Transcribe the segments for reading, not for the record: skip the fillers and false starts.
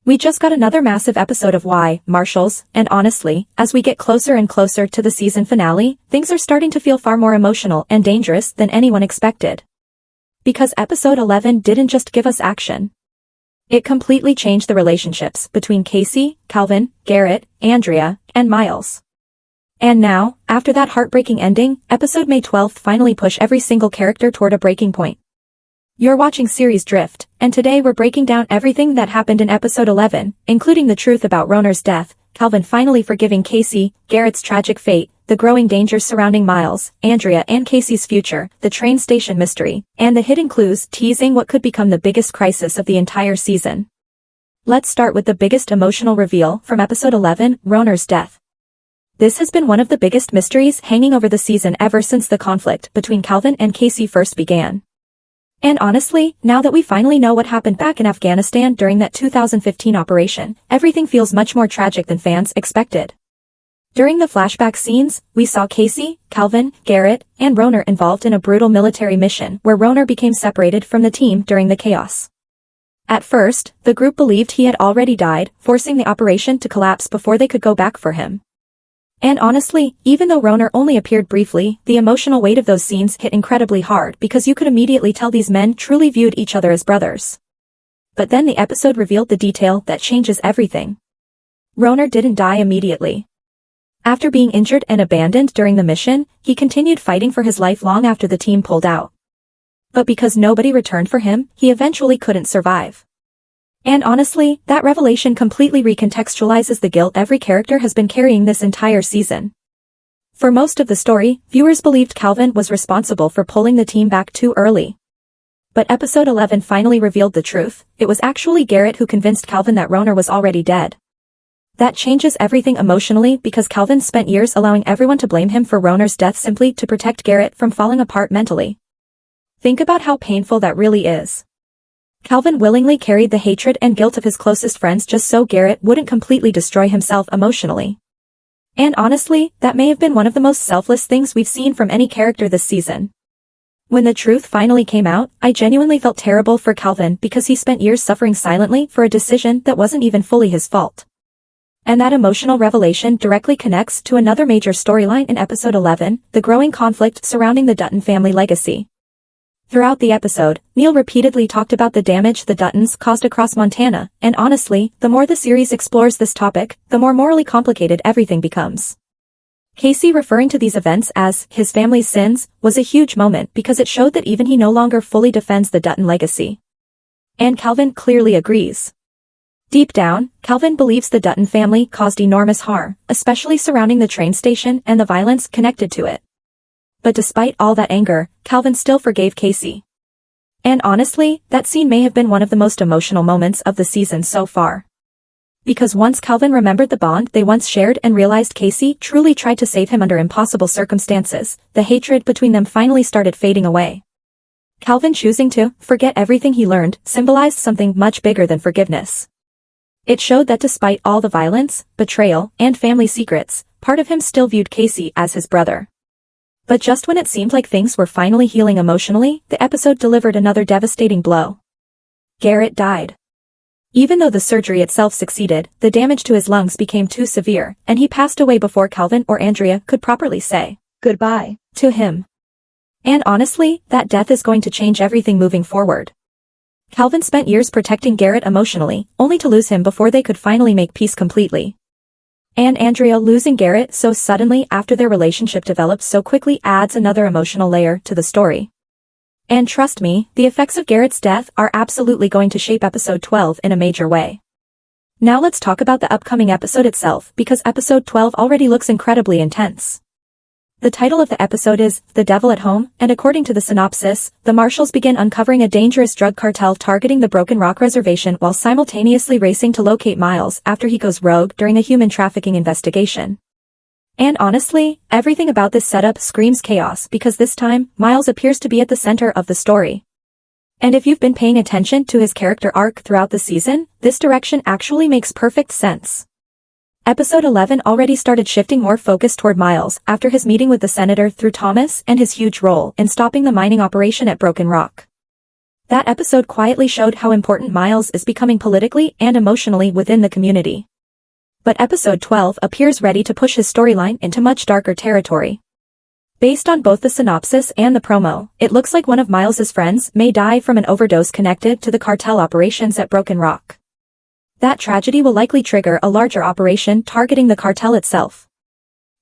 We just got another massive episode of Marshals, and honestly, as we get closer and closer to the season finale, things are starting to feel far more emotional and dangerous than anyone expected. Because episode 11 didn't just give us action. It completely changed the relationships between Casey, Calvin, Garrett, Andrea, and Miles. And now, after that heartbreaking ending, episode May 12th finally pushed every single character toward a breaking point. You're watching Series Drift, and today we're breaking down everything that happened in episode 11, including the truth about Roner's death, Calvin finally forgiving Casey, Garrett's tragic fate, the growing dangers surrounding Miles, Andrea and Casey's future, the train station mystery, and the hidden clues teasing what could become the biggest crisis of the entire season. Let's start with the biggest emotional reveal from episode 11, Roner's death. This has been one of the biggest mysteries hanging over the season ever since the conflict between Calvin and Casey first began. And honestly, now that we finally know what happened back in Afghanistan during that 2015 operation, everything feels much more tragic than fans expected. During the flashback scenes, we saw Casey, Calvin, Garrett, and Roner involved in a brutal military mission where Roner became separated from the team during the chaos. At first, the group believed he had already died, forcing the operation to collapse before they could go back for him. And honestly, even though Roner only appeared briefly, the emotional weight of those scenes hit incredibly hard because you could immediately tell these men truly viewed each other as brothers. But then the episode revealed the detail that changes everything. Roner didn't die immediately. After being injured and abandoned during the mission, he continued fighting for his life long after the team pulled out. But because nobody returned for him, he eventually couldn't survive. And honestly, that revelation completely recontextualizes the guilt every character has been carrying this entire season. For most of the story, viewers believed Calvin was responsible for pulling the team back too early. But episode 11 finally revealed the truth. It was actually Garrett who convinced Calvin that Roner was already dead. That changes everything emotionally because Calvin spent years allowing everyone to blame him for Roner's death simply to protect Garrett from falling apart mentally. Think about how painful that really is. Calvin willingly carried the hatred and guilt of his closest friends just so Garrett wouldn't completely destroy himself emotionally. And honestly, that may have been one of the most selfless things we've seen from any character this season. When the truth finally came out, I genuinely felt terrible for Calvin because he spent years suffering silently for a decision that wasn't even fully his fault. And that emotional revelation directly connects to another major storyline in episode 11, the growing conflict surrounding the Dutton family legacy. Throughout the episode, Neil repeatedly talked about the damage the Duttons caused across Montana, and honestly, the more the series explores this topic, the more morally complicated everything becomes. Casey referring to these events as his family's sins was a huge moment because it showed that even he no longer fully defends the Dutton legacy. And Calvin clearly agrees. Deep down, Calvin believes the Dutton family caused enormous harm, especially surrounding the train station and the violence connected to it. But despite all that anger, Calvin still forgave Casey. And honestly, that scene may have been one of the most emotional moments of the season so far. Because once Calvin remembered the bond they once shared and realized Casey truly tried to save him under impossible circumstances, the hatred between them finally started fading away. Calvin choosing to forget everything he learned symbolized something much bigger than forgiveness. It showed that despite all the violence, betrayal, and family secrets, part of him still viewed Casey as his brother. But just when it seemed like things were finally healing emotionally, the episode delivered another devastating blow. Garrett died. Even though the surgery itself succeeded, the damage to his lungs became too severe, and he passed away before Calvin or Andrea could properly say goodbye to him. And honestly, that death is going to change everything moving forward. Calvin spent years protecting Garrett emotionally, only to lose him before they could finally make peace completely. And Andrea losing Garrett so suddenly after their relationship developed so quickly adds another emotional layer to the story. And trust me, the effects of Garrett's death are absolutely going to shape episode 12 in a major way. Now let's talk about the upcoming episode itself because episode 12 already looks incredibly intense. The title of the episode is The Devil at Home, and according to the synopsis, the Marshals begin uncovering a dangerous drug cartel targeting the Broken Rock Reservation while simultaneously racing to locate Miles after he goes rogue during a human trafficking investigation. And honestly, everything about this setup screams chaos because this time, Miles appears to be at the center of the story. And if you've been paying attention to his character arc throughout the season, this direction actually makes perfect sense. Episode 11 already started shifting more focus toward Miles after his meeting with the senator through Thomas and his huge role in stopping the mining operation at Broken Rock. That episode quietly showed how important Miles is becoming politically and emotionally within the community. But episode 12 appears ready to push his storyline into much darker territory. Based on both the synopsis and the promo, it looks like one of Miles's friends may die from an overdose connected to the cartel operations at Broken Rock. That tragedy will likely trigger a larger operation targeting the cartel itself.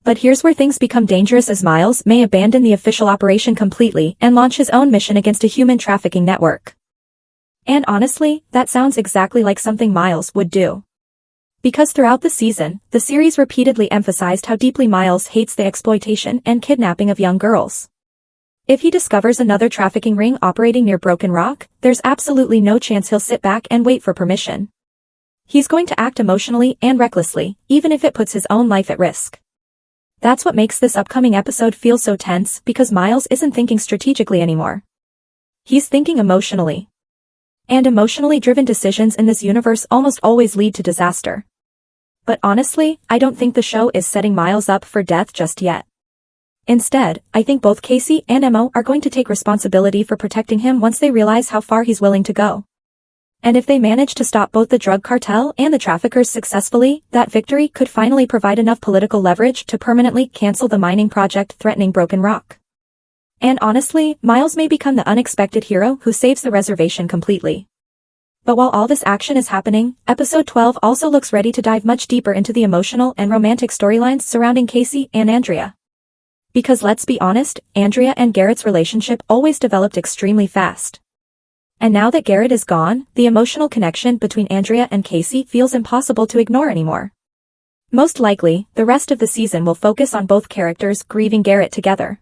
But here's where things become dangerous, as Miles may abandon the official operation completely and launch his own mission against a human trafficking network. And honestly, that sounds exactly like something Miles would do. Because throughout the season, the series repeatedly emphasized how deeply Miles hates the exploitation and kidnapping of young girls. If he discovers another trafficking ring operating near Broken Rock, there's absolutely no chance he'll sit back and wait for permission. He's going to act emotionally and recklessly, even if it puts his own life at risk. That's what makes this upcoming episode feel so tense, because Miles isn't thinking strategically anymore. He's thinking emotionally. And emotionally driven decisions in this universe almost always lead to disaster. But honestly, I don't think the show is setting Miles up for death just yet. Instead, I think both Casey and Mo are going to take responsibility for protecting him once they realize how far he's willing to go. And if they manage to stop both the drug cartel and the traffickers successfully, that victory could finally provide enough political leverage to permanently cancel the mining project threatening Broken Rock. And honestly, Miles may become the unexpected hero who saves the reservation completely. But while all this action is happening, episode 12 also looks ready to dive much deeper into the emotional and romantic storylines surrounding Casey and Andrea. Because let's be honest, Andrea and Garrett's relationship always developed extremely fast. And now that Garrett is gone, the emotional connection between Andrea and Casey feels impossible to ignore anymore. Most likely, the rest of the season will focus on both characters grieving Garrett together.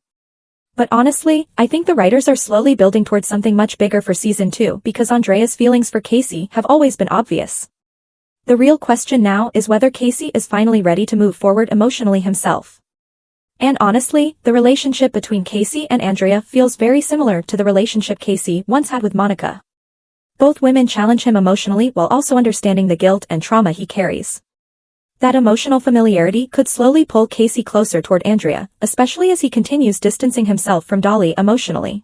But honestly, I think the writers are slowly building towards something much bigger for season 2, because Andrea's feelings for Casey have always been obvious. The real question now is whether Casey is finally ready to move forward emotionally himself. And honestly, the relationship between Casey and Andrea feels very similar to the relationship Casey once had with Monica. Both women challenge him emotionally while also understanding the guilt and trauma he carries. That emotional familiarity could slowly pull Casey closer toward Andrea, especially as he continues distancing himself from Dolly emotionally.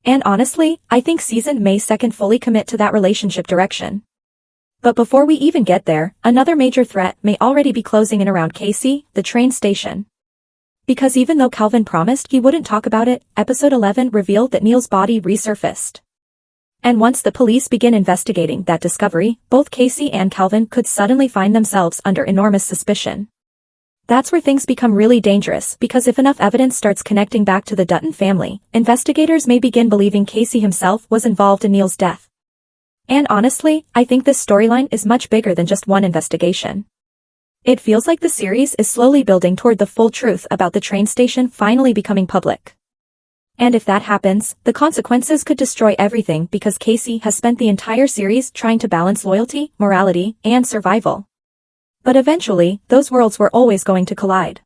And honestly, I think season May 2nd fully commit to that relationship direction. But before we even get there, another major threat may already be closing in around Casey, the train station. Because even though Calvin promised he wouldn't talk about it, episode 11 revealed that Neil's body resurfaced. And once the police begin investigating that discovery, both Casey and Calvin could suddenly find themselves under enormous suspicion. That's where things become really dangerous, because if enough evidence starts connecting back to the Dutton family, investigators may begin believing Casey himself was involved in Neil's death. And honestly, I think this storyline is much bigger than just one investigation. It feels like the series is slowly building toward the full truth about the train station finally becoming public. And if that happens, the consequences could destroy everything, because Casey has spent the entire series trying to balance loyalty, morality, and survival. But eventually, those worlds were always going to collide.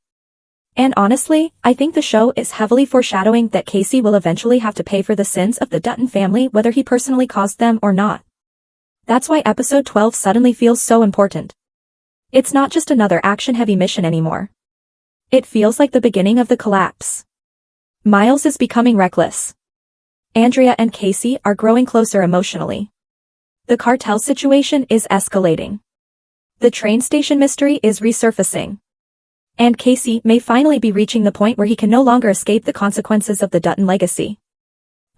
And honestly, I think the show is heavily foreshadowing that Casey will eventually have to pay for the sins of the Dutton family, whether he personally caused them or not. That's why episode 12 suddenly feels so important. It's not just another action-heavy mission anymore. It feels like the beginning of the collapse. Miles is becoming reckless. Andrea and Casey are growing closer emotionally. The cartel situation is escalating. The train station mystery is resurfacing. And Casey may finally be reaching the point where he can no longer escape the consequences of the Dutton legacy.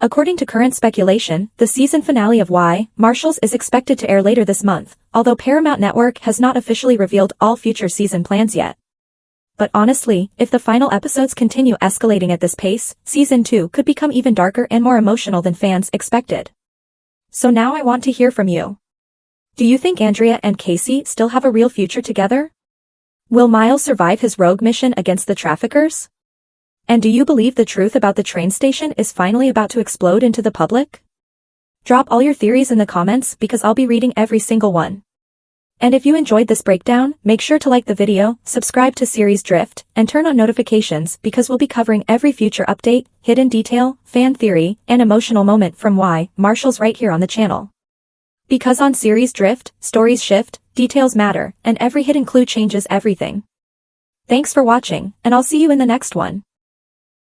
According to current speculation, the season finale of Marshals is expected to air later this month, although Paramount Network has not officially revealed all future season plans yet. But honestly, if the final episodes continue escalating at this pace, season 2 could become even darker and more emotional than fans expected. So now I want to hear from you. Do you think Andrea and Casey still have a real future together? Will Miles survive his rogue mission against the traffickers? And do you believe the truth about the train station is finally about to explode into the public? Drop all your theories in the comments, because I'll be reading every single one. And if you enjoyed this breakdown, make sure to like the video, subscribe to Series Drift, and turn on notifications, because we'll be covering every future update, hidden detail, fan theory, and emotional moment from Marshals right here on the channel. Because on Series Drift, stories shift, details matter, and every hidden clue changes everything. Thanks for watching, and I'll see you in the next one.